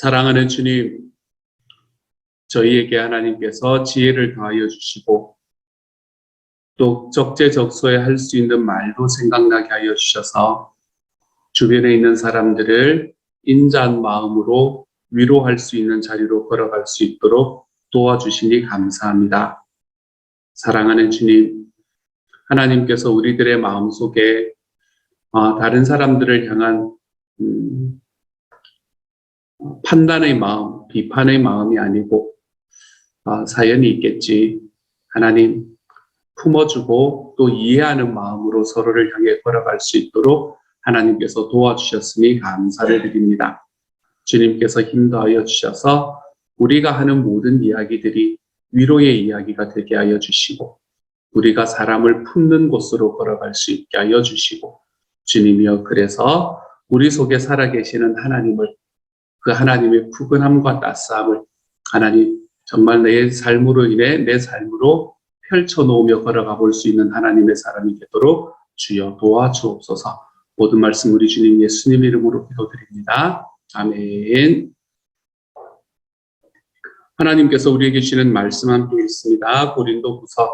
사랑하는 주님, 저희에게 하나님께서 지혜를 더하여 주시고 또 적재적소에 할 수 있는 말도 생각나게 하여 주셔서 주변에 있는 사람들을 인자한 마음으로 위로할 수 있는 자리로 걸어갈 수 있도록 도와주시니 감사합니다. 사랑하는 주님, 하나님께서 우리들의 마음속에 다른 사람들을 향한 판단의 마음, 비판의 마음이 아니고 사연이 있겠지. 하나님 품어주고 또 이해하는 마음으로 서로를 향해 걸어갈 수 있도록 하나님께서 도와주셨으니 감사를 드립니다. 주님께서 힘더하여 주셔서 우리가 하는 모든 이야기들이 위로의 이야기가 되게 하여 주시고 우리가 사람을 품는 곳으로 걸어갈 수 있게 하여 주시고 주님이여 그래서 우리 속에 살아계시는 하나님을 그 하나님의 푸근함과 따스함을 하나님 정말 내 삶으로 인해 내 삶으로 펼쳐놓으며 걸어가 볼 수 있는 하나님의 사람이 되도록 주여 도와주옵소서. 모든 말씀 우리 주님 예수님 이름으로 기도드립니다. 아멘. 하나님께서 우리에게 주시는 말씀 함께 있습니다. 고린도후서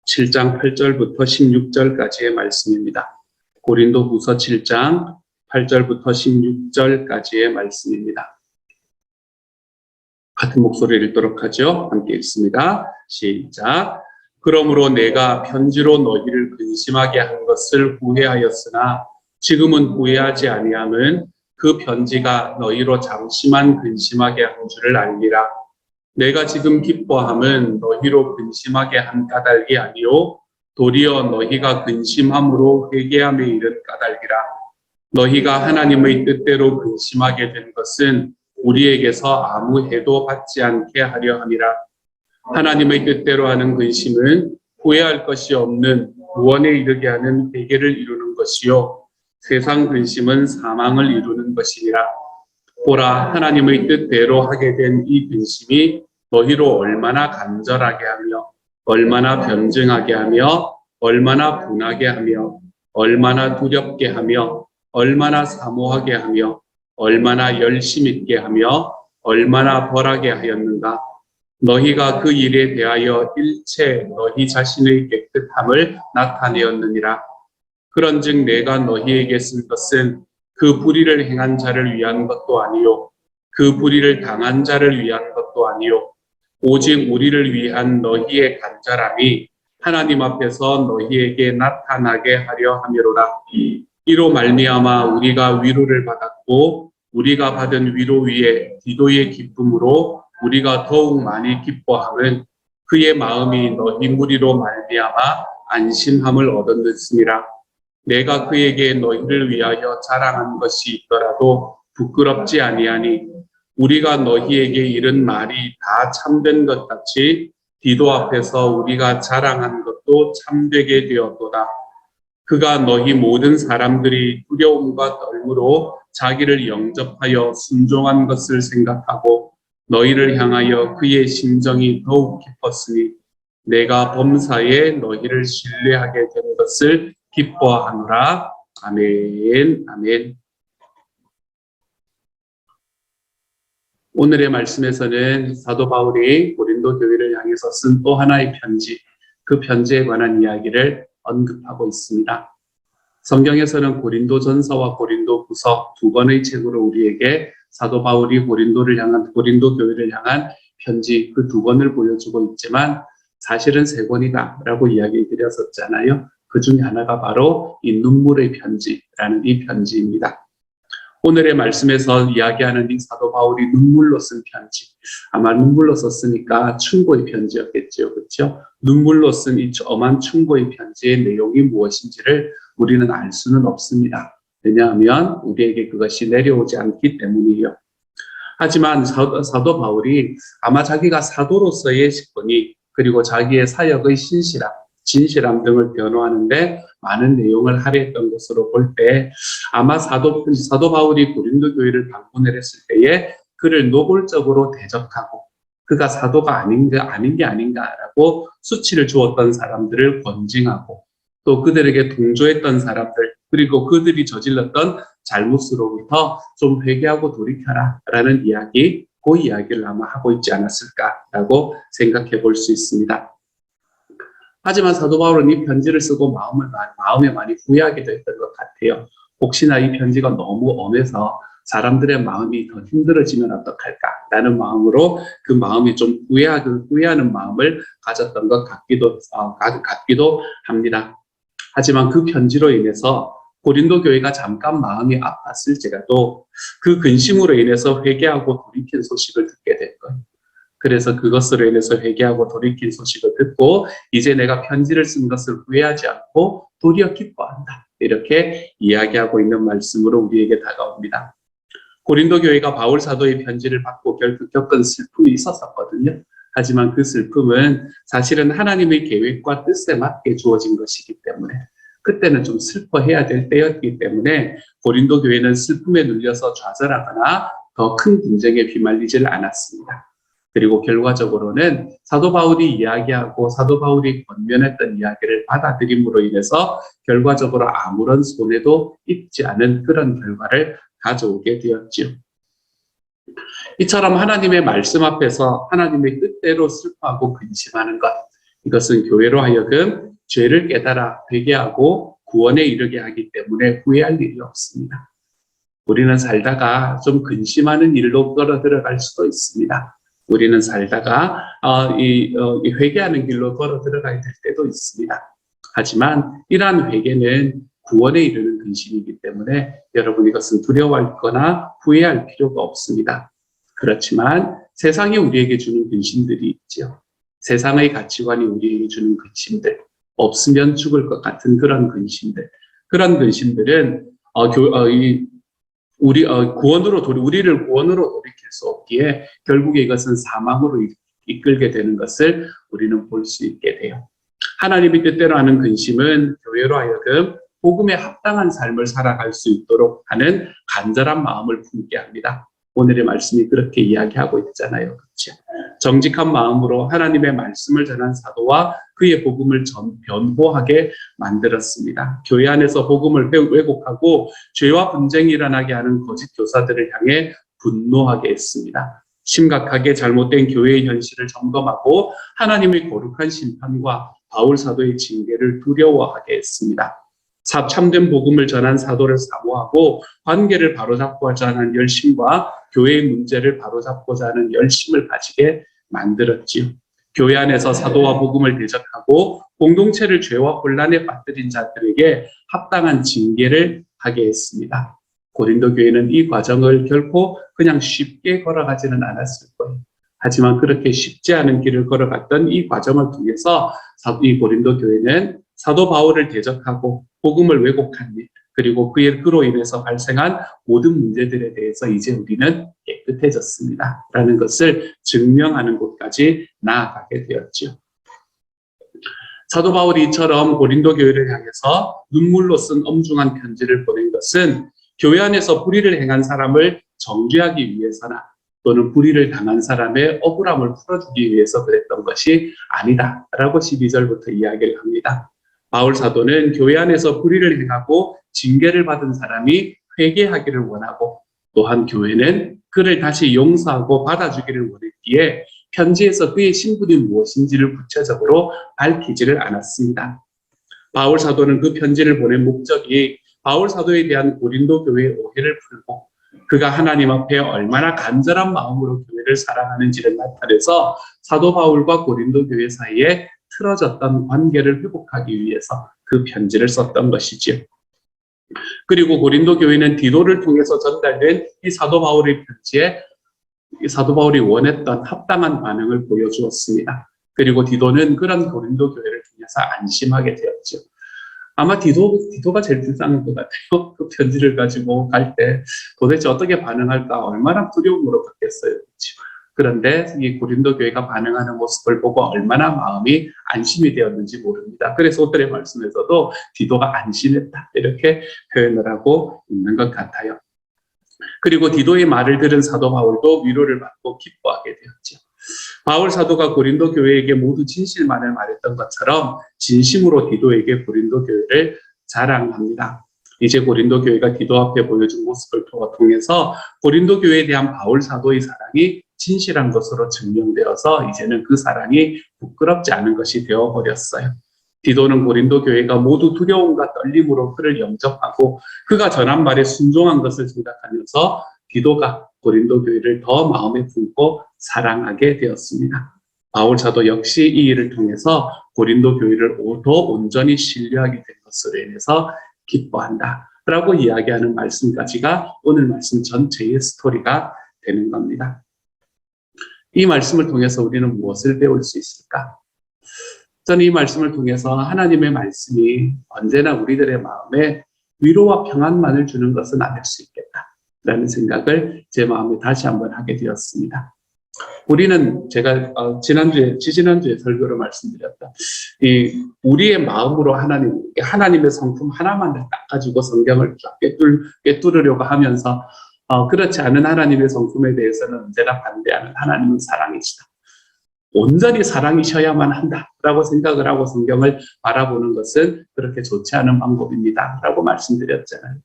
7장 8절부터 16절까지의 말씀입니다. 고린도후서 7장 8절부터 16절까지의 말씀입니다. 같은 목소리를 읽도록 하죠. 함께 읽습니다. 시작. 그러므로 내가 편지로 너희를 근심하게 한 것을 후회하였으나 지금은 후회하지 아니함은 그 편지가 너희로 잠시만 근심하게 한 줄을 알리라. 내가 지금 기뻐함은 너희로 근심하게 한 까닭이 아니요 도리어 너희가 근심함으로 회개함에 이른 까닭이라. 너희가 하나님의 뜻대로 근심하게 된 것은 우리에게서 아무 해도 받지 않게 하려 함이라. 하나님의 뜻대로 하는 근심은 후회할 것이 없는 구원에 이르게 하는 회개를 이루는 것이요 세상 근심은 사망을 이루는 것이니라. 보라, 하나님의 뜻대로 하게 된 이 근심이 너희로 얼마나 간절하게 하며 얼마나 변증하게 하며 얼마나 분하게 하며 얼마나 두렵게 하며 얼마나 사모하게 하며 얼마나 열심 있게 하며 얼마나 벌하게 하였는가. 너희가 그 일에 대하여 일체 너희 자신의 깨끗함을 나타내었느니라. 그런즉 내가 너희에게 쓴 것은 그 불의를 행한 자를 위한 것도 아니요 그 불의를 당한 자를 위한 것도 아니요 오직 우리를 위한 너희의 간절함이 하나님 앞에서 너희에게 나타나게 하려 함이로라. 이로 말미암아 우리가 위로를 받았고 우리가 받은 위로 위에 기도의 기쁨으로 우리가 더욱 많이 기뻐함은 그의 마음이 너희 무리로 말미암아 안심함을 얻었느니라. 내가 그에게 너희를 위하여 자랑한 것이 있더라도 부끄럽지 아니하니 우리가 너희에게 이른 말이 다 참된 것 같이 디도 앞에서 우리가 자랑한 것도 참되게 되었도다. 그가 너희 모든 사람들이 두려움과 떨므로 자기를 영접하여 순종한 것을 생각하고 너희를 향하여 그의 심정이 더욱 깊었으니 내가 범사에 너희를 신뢰하게 된 것을 기뻐하노라. 아멘. 아멘. 오늘의 말씀에서는 사도 바울이 고린도 교회를 향해서 쓴 또 하나의 편지, 그 편지에 관한 이야기를 언급하고 있습니다. 성경에서는 고린도전서와 고린도후서 두 권의 책으로 우리에게 사도 바울이 고린도 교회를 향한 편지 그 두 권을 보여주고 있지만 사실은 세 권이다라고 이야기 드렸었잖아요. 그 중에 하나가 바로 이 눈물의 편지라는 이 편지입니다. 오늘의 말씀에서 이야기하는 이 사도 바울이 눈물로 쓴 편지, 아마 눈물로 썼으니까 충고의 편지였겠죠. 그렇죠? 눈물로 쓴 이 엄한 충고의 편지의 내용이 무엇인지를 우리는 알 수는 없습니다. 왜냐하면 우리에게 그것이 내려오지 않기 때문이에요. 하지만 사도 바울이 아마 자기가 사도로서의 직분이 그리고 자기의 사역의 진실함 등을 변호하는데 많은 내용을 할애했던 것으로 볼 때 아마 사도 바울이 고린도 교회를 방문을 했을 때에 그를 노골적으로 대적하고 그가 사도가 아닌 게 아닌가라고 수치를 주었던 사람들을 권징하고 또 그들에게 동조했던 사람들 그리고 그들이 저질렀던 잘못으로부터 좀 회개하고 돌이켜라 라는 이야기, 그 이야기를 아마 하고 있지 않았을까라고 생각해 볼 수 있습니다. 하지만 사도 바울은 이 편지를 쓰고 마음에 많이 후회하기도 했던 것 같아요. 혹시나 이 편지가 너무 엄해서 사람들의 마음이 더 힘들어지면 어떡할까라는 마음으로 그 마음이 좀 후회하는 마음을 가졌던 것 같기도 합니다. 하지만 그 편지로 인해서 고린도 교회가 잠깐 마음이 아팠을지라도 그 근심으로 인해서 회개하고 돌이킨 소식을 듣게 된 거예요. 그래서 그것으로 인해서 회개하고 돌이킨 소식을 듣고 이제 내가 편지를 쓴 것을 후회하지 않고 도리어 기뻐한다. 이렇게 이야기하고 있는 말씀으로 우리에게 다가옵니다. 고린도 교회가 바울 사도의 편지를 받고 결국 겪은 슬픔이 있었거든요. 하지만 그 슬픔은 사실은 하나님의 계획과 뜻에 맞게 주어진 것이기 때문에 그때는 좀 슬퍼해야 될 때였기 때문에 고린도 교회는 슬픔에 눌려서 좌절하거나 더 큰 분쟁에 휘말리질 않았습니다. 그리고 결과적으로는 사도 바울이 이야기하고 사도 바울이 권면했던 이야기를 받아들임으로 인해서 결과적으로 아무런 손해도 입지 않은 그런 결과를 가져오게 되었지요. 이처럼 하나님의 말씀 앞에서 하나님의 뜻대로 슬퍼하고 근심하는 것, 이것은 교회로 하여금 죄를 깨달아 회개하고 구원에 이르게 하기 때문에 후회할 일이 없습니다. 우리는 살다가 좀 근심하는 일로 끌어들어갈 수도 있습니다. 우리는 살다가 회개하는 길로 걸어 들어가야 될 때도 있습니다. 하지만 이러한 회개는 구원에 이르는 근심이기 때문에 여러분 이것은 두려워하거나 후회할 필요가 없습니다. 그렇지만 세상이 우리에게 주는 근심들이 있죠. 세상의 가치관이 우리에게 주는 근심들, 없으면 죽을 것 같은 그런 근심들, 그런 근심들은 우리를 구원으로 돌이킬 수 없기에 결국에 이것은 사망으로 이끌게 되는 것을 우리는 볼 수 있게 돼요. 하나님의 뜻대로 하는 근심은 교회로 하여금 복음에 합당한 삶을 살아갈 수 있도록 하는 간절한 마음을 품게 합니다. 오늘의 말씀이 그렇게 이야기하고 있잖아요. 그렇죠? 정직한 마음으로 하나님의 말씀을 전한 사도와 그의 복음을 변호하게 만들었습니다. 교회 안에서 복음을 왜곡하고 죄와 분쟁이 일어나게 하는 거짓 교사들을 향해 분노하게 했습니다. 심각하게 잘못된 교회의 현실을 점검하고 하나님의 거룩한 심판과 바울 사도의 징계를 두려워하게 했습니다. 참된 복음을 전한 사도를 사모하고 관계를 바로잡고자 하는 열심과 교회의 문제를 바로잡고자 하는 열심을 가지게 만들었지요. 교회 안에서 사도와 복음을 대적하고 공동체를 죄와 혼란에 빠뜨린 자들에게 합당한 징계를 하게 했습니다. 고린도 교회는 이 과정을 결코 그냥 쉽게 걸어가지는 않았을 거예요. 하지만 그렇게 쉽지 않은 길을 걸어갔던 이 과정을 통해서 이 고린도 교회는 사도 바울을 대적하고 복음을 왜곡한 일, 그리고 그로 인해서 발생한 모든 문제들에 대해서 이제 우리는 깨끗해졌습니다. 라는 것을 증명하는 곳까지 나아가게 되었죠. 사도 바울이 이처럼 고린도 교회를 향해서 눈물로 쓴 엄중한 편지를 보낸 것은 교회 안에서 불의를 행한 사람을 정죄하기 위해서나 또는 불의를 당한 사람의 억울함을 풀어주기 위해서 그랬던 것이 아니다라고 12절부터 이야기를 합니다. 바울 사도는 교회 안에서 불의를 행하고 징계를 받은 사람이 회개하기를 원하고 또한 교회는 그를 다시 용서하고 받아주기를 원했기에 편지에서 그의 신분이 무엇인지를 구체적으로 밝히지를 않았습니다. 바울 사도는 그 편지를 보낸 목적이 바울 사도에 대한 고린도 교회의 오해를 풀고 그가 하나님 앞에 얼마나 간절한 마음으로 교회를 사랑하는지를 나타내서 사도 바울과 고린도 교회 사이에 틀어졌던 관계를 회복하기 위해서 그 편지를 썼던 것이지요. 그리고 고린도 교회는 디도를 통해서 전달된 이 사도 바울의 편지에 사도 바울이 원했던 합당한 반응을 보여주었습니다. 그리고 디도는 그런 고린도 교회를 통해서 안심하게 되었죠. 아마 디도가 제일 불쌍한 것 같아요. 그 편지를 가지고 갈 때 도대체 어떻게 반응할까 얼마나 두려움으로 받겠어요. 그렇죠? 그런데 이 고린도 교회가 반응하는 모습을 보고 얼마나 마음이 안심이 되었는지 모릅니다. 그래서 오늘의 말씀에서도 디도가 안심했다 이렇게 표현을 하고 있는 것 같아요. 그리고 디도의 말을 들은 사도 바울도 위로를 받고 기뻐하게 되었죠. 바울 사도가 고린도 교회에게 모두 진실만을 말했던 것처럼 진심으로 디도에게 고린도 교회를 자랑합니다. 이제 고린도 교회가 디도 앞에 보여준 모습을 통해서 고린도 교회에 대한 바울 사도의 사랑이 진실한 것으로 증명되어서 이제는 그 사랑이 부끄럽지 않은 것이 되어버렸어요. 디도는 고린도 교회가 모두 두려움과 떨림으로 그를 영접하고 그가 전한 말에 순종한 것을 생각하면서 디도가 고린도 교회를 더 마음에 품고 사랑하게 되었습니다. 바울 사도 역시 이 일을 통해서 고린도 교회를 더 온전히 신뢰하게 된 것으로 인해서 기뻐한다 라고 이야기하는 말씀까지가 오늘 말씀 전체의 스토리가 되는 겁니다. 이 말씀을 통해서 우리는 무엇을 배울 수 있을까? 저는 이 말씀을 통해서 하나님의 말씀이 언제나 우리들의 마음에 위로와 평안만을 주는 것은 아닐 수 있겠다라는 생각을 제 마음에 다시 한번 하게 되었습니다. 우리는 제가 지지난주에 설교로 말씀드렸다. 우리의 마음으로 하나님의 성품 하나만을 딱 가지고 성경을 쫙 꿰뚫으려고 하면서 그렇지 않은 하나님의 성품에 대해서는 언제나 반대하는 하나님은 사랑이시다. 온전히 사랑이셔야만 한다라고 생각을 하고 성경을 바라보는 것은 그렇게 좋지 않은 방법입니다라고 말씀드렸잖아요.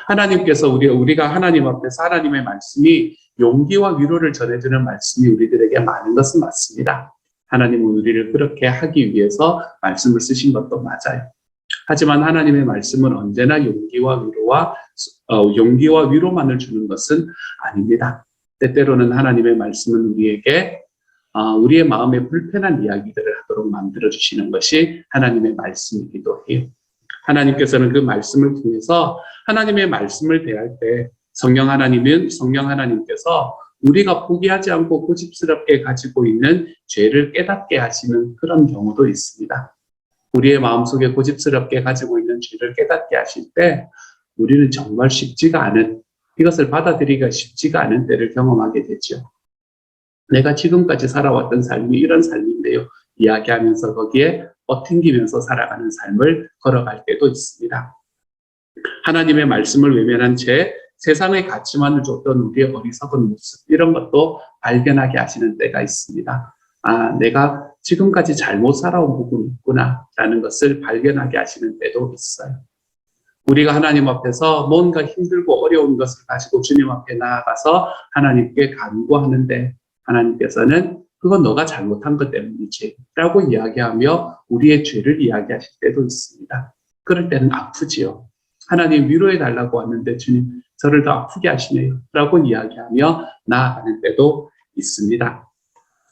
하나님께서 우리가 하나님 앞에서 하나님의 말씀이 용기와 위로를 전해주는 말씀이 우리들에게 많은 것은 맞습니다. 하나님은 우리를 그렇게 하기 위해서 말씀을 쓰신 것도 맞아요. 하지만 하나님의 말씀은 언제나 용기와 위로만을 주는 것은 아닙니다. 때때로는 하나님의 말씀은 우리에게 우리의 마음에 불편한 이야기들을 하도록 만들어주시는 것이 하나님의 말씀이기도 해요. 하나님께서는 그 말씀을 통해서 하나님의 말씀을 대할 때 성령 하나님께서 우리가 포기하지 않고 고집스럽게 가지고 있는 죄를 깨닫게 하시는 그런 경우도 있습니다. 우리의 마음속에 고집스럽게 가지고 있는 죄를 깨닫게 하실 때 우리는 정말 이것을 받아들이기가 쉽지가 않은 때를 경험하게 되죠. 내가 지금까지 살아왔던 삶이 이런 삶인데요. 이야기하면서 거기에 버팅기면서 살아가는 삶을 걸어갈 때도 있습니다. 하나님의 말씀을 외면한 채 세상의 가치만을 줬던 우리의 어리석은 모습, 이런 것도 발견하게 하시는 때가 있습니다. 내가 지금까지 잘못 살아온 부분이 있구나 라는 것을 발견하게 하시는 때도 있어요. 우리가 하나님 앞에서 뭔가 힘들고 어려운 것을 가지고 주님 앞에 나아가서 하나님께 간구하는데 하나님께서는 그건 너가 잘못한 것 때문이지 라고 이야기하며 우리의 죄를 이야기하실 때도 있습니다. 그럴 때는 아프지요. 하나님 위로해 달라고 왔는데 주님 저를 더 아프게 하시네요 라고 이야기하며 나아가는 때도 있습니다.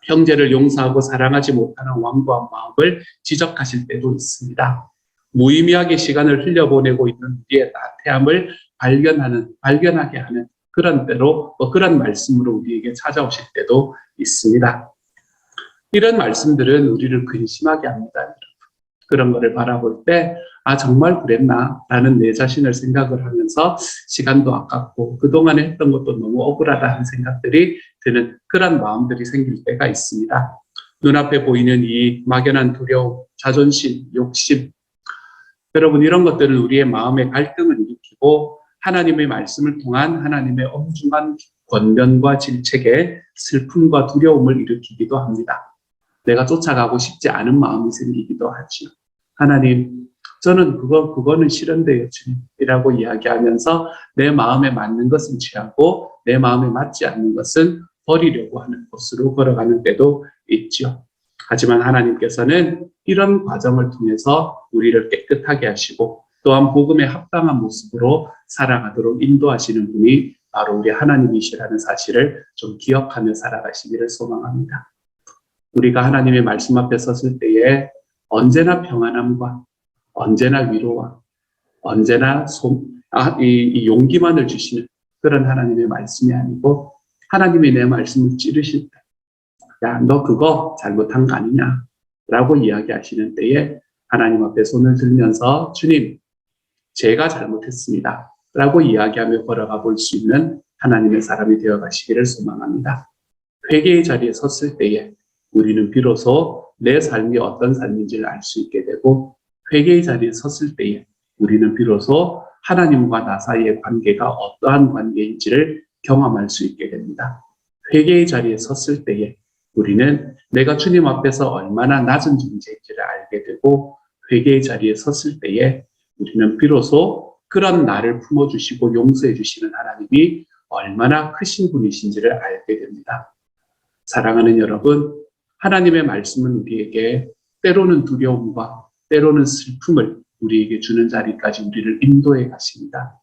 형제를 용서하고 사랑하지 못하는 완고한 마음을 지적하실 때도 있습니다. 무의미하게 시간을 흘려보내고 있는 우리의 나태함을 발견하게 하는 그런 말씀으로 우리에게 찾아오실 때도 있습니다. 이런 말씀들은 우리를 근심하게 합니다. 그런 것을 바라볼 때 정말 그랬나 라는 내 자신을 생각을 하면서 시간도 아깝고 그동안에 했던 것도 너무 억울하다는 생각들이 드는 그런 마음들이 생길 때가 있습니다. 눈앞에 보이는 이 막연한 두려움, 자존심, 욕심, 여러분 이런 것들은 우리의 마음의 갈등을 일으키고 하나님의 말씀을 통한 하나님의 엄중한 권면과 질책에 슬픔과 두려움을 일으키기도 합니다. 내가 쫓아가고 싶지 않은 마음이 생기기도 하죠. 하나님, 저는 그거는 싫은데요, 주님이라고 이야기하면서 내 마음에 맞는 것은 취하고 내 마음에 맞지 않는 것은 버리려고 하는 곳으로 걸어가는 때도 있죠. 하지만 하나님께서는 이런 과정을 통해서 우리를 깨끗하게 하시고 또한 복음에 합당한 모습으로 살아가도록 인도하시는 분이 바로 우리 하나님이시라는 사실을 좀 기억하며 살아가시기를 소망합니다. 우리가 하나님의 말씀 앞에 섰을 때에 언제나 평안함과 언제나 위로와 언제나 이 용기만을 주시는 그런 하나님의 말씀이 아니고 하나님이 내 말씀을 찌르실 때 야, 너 그거 잘못한 거 아니냐 라고 이야기하시는 때에 하나님 앞에 손을 들면서 주님, 제가 잘못했습니다 라고 이야기하며 걸어가 볼 수 있는 하나님의 사람이 되어 가시기를 소망합니다. 회개의 자리에 섰을 때에 우리는 비로소 내 삶이 어떤 삶인지를 알 수 있게 되고 회개의 자리에 섰을 때에 우리는 비로소 하나님과 나 사이의 관계가 어떠한 관계인지를 경험할 수 있게 됩니다. 회개의 자리에 섰을 때에 우리는 내가 주님 앞에서 얼마나 낮은 존재인지를 알게 되고 회개의 자리에 섰을 때에 우리는 비로소 그런 나를 품어주시고 용서해 주시는 하나님이 얼마나 크신 분이신지를 알게 됩니다. 사랑하는 여러분, 하나님의 말씀은 우리에게 때로는 두려움과 때로는 슬픔을 우리에게 주는 자리까지 우리를 인도해 가십니다.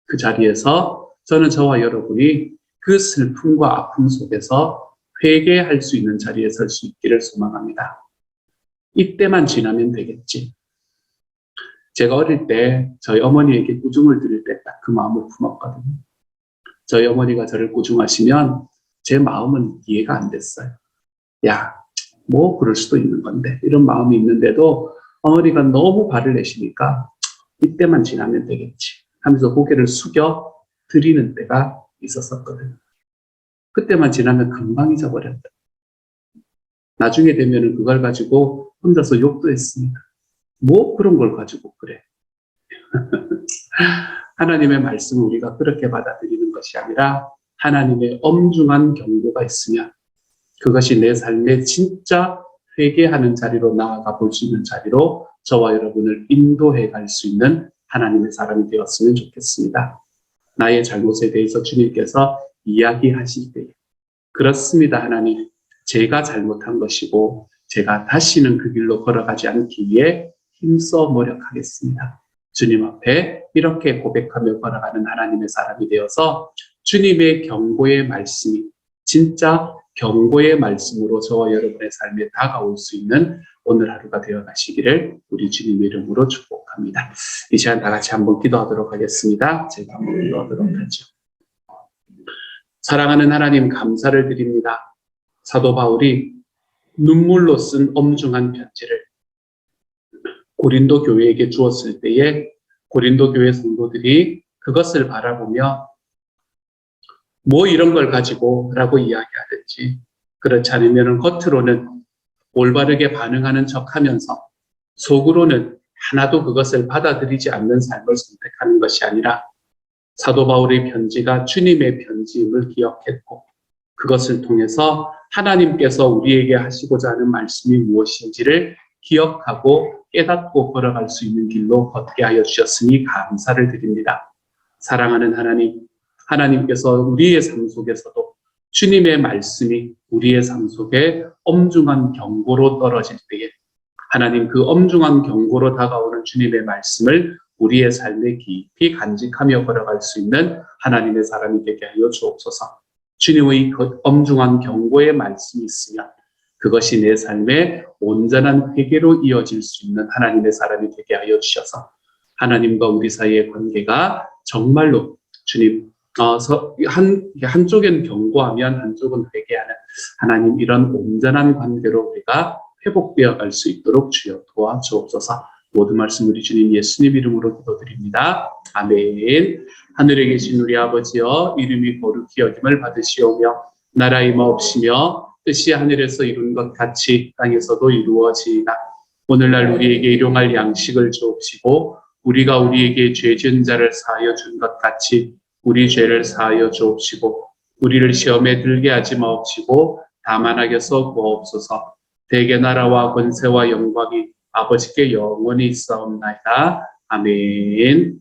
그 자리에서 저는 저와 여러분이 그 슬픔과 아픔 속에서 회개할 수 있는 자리에 설 수 있기를 소망합니다. 이때만 지나면 되겠지. 제가 어릴 때 저희 어머니에게 꾸중을 드릴 때 딱 그 마음을 품었거든요. 저희 어머니가 저를 꾸중하시면 제 마음은 이해가 안 됐어요. 야, 뭐 그럴 수도 있는 건데 이런 마음이 있는데도 어머니가 너무 발을 내시니까 이때만 지나면 되겠지 하면서 고개를 숙여 드리는 때가 있었었거든요. 그때만 지나면 금방 잊어버렸다. 나중에 되면은 그걸 가지고 혼자서 욕도 했습니다. 뭐 그런 걸 가지고 그래. 하나님의 말씀을 우리가 그렇게 받아들이는 것이 아니라 하나님의 엄중한 경고가 있으면 그것이 내 삶에 진짜 회개하는 자리로 나아가 볼 수 있는 자리로 저와 여러분을 인도해 갈 수 있는 하나님의 사람이 되었으면 좋겠습니다. 나의 잘못에 대해서 주님께서 이야기하실 때 그렇습니다 하나님, 제가 잘못한 것이고 제가 다시는 그 길로 걸어가지 않기 위해 힘써 노력하겠습니다. 주님 앞에 이렇게 고백하며 걸어가는 하나님의 사람이 되어서 주님의 경고의 말씀이 진짜 경고의 말씀으로 저와 여러분의 삶에 다가올 수 있는 오늘 하루가 되어 가시기를 우리 주님의 이름으로 축복합니다. 이 시간 다 같이 한번 기도하도록 하겠습니다. 제가 한번 기도하도록 하죠. 사랑하는 하나님 감사를 드립니다. 사도 바울이 눈물로 쓴 엄중한 편지를 고린도 교회에게 주었을 때에 고린도 교회 성도들이 그것을 바라보며 뭐 이런 걸 가지고 라고 이야기하든지 그렇지 않으면 겉으로는 올바르게 반응하는 척하면서 속으로는 하나도 그것을 받아들이지 않는 삶을 선택하는 것이 아니라 사도 바울의 편지가 주님의 편지임을 기억했고 그것을 통해서 하나님께서 우리에게 하시고자 하는 말씀이 무엇인지를 기억하고 깨닫고 걸어갈 수 있는 길로 걷게 하여 주셨으니 감사를 드립니다. 사랑하는 하나님, 하나님께서 우리의 삶 속에서도 주님의 말씀이 우리의 삶 속에 엄중한 경고로 떨어질 때에 하나님 그 엄중한 경고로 다가오는 주님의 말씀을 우리의 삶에 깊이 간직하며 걸어갈 수 있는 하나님의 사람이 되게 하여 주옵소서. 주님의 그 엄중한 경고의 말씀이 있으면 그것이 내 삶의 온전한 회개로 이어질 수 있는 하나님의 사람이 되게 하여 주셔서 하나님과 우리 사이의 관계가 정말로 주님 한쪽은 경고하면 한쪽은 회개하는 하나님 이런 온전한 관계로 우리가 회복되어 갈 수 있도록 주여 도와주옵소서. 모든 말씀 우리 주님 예수님 이름으로 기도드립니다. 아멘. 하늘에 계신 우리 아버지여 이름이 거룩히 여김을 받으시오며 나라 임하옵시며 뜻이 하늘에서 이룬 것 같이 땅에서도 이루어지이다. 오늘날 우리에게 일용할 양식을 주옵시고 우리가 우리에게 죄 지은 자를 사하여 준 것 같이 우리 죄를 사하여 주옵시고 우리를 시험에 들게 하지 마옵시고 다만 악에서 구하옵소서. 대개 나라와 권세와 영광이 아버지께 영원히 있사옵나이다. 아멘.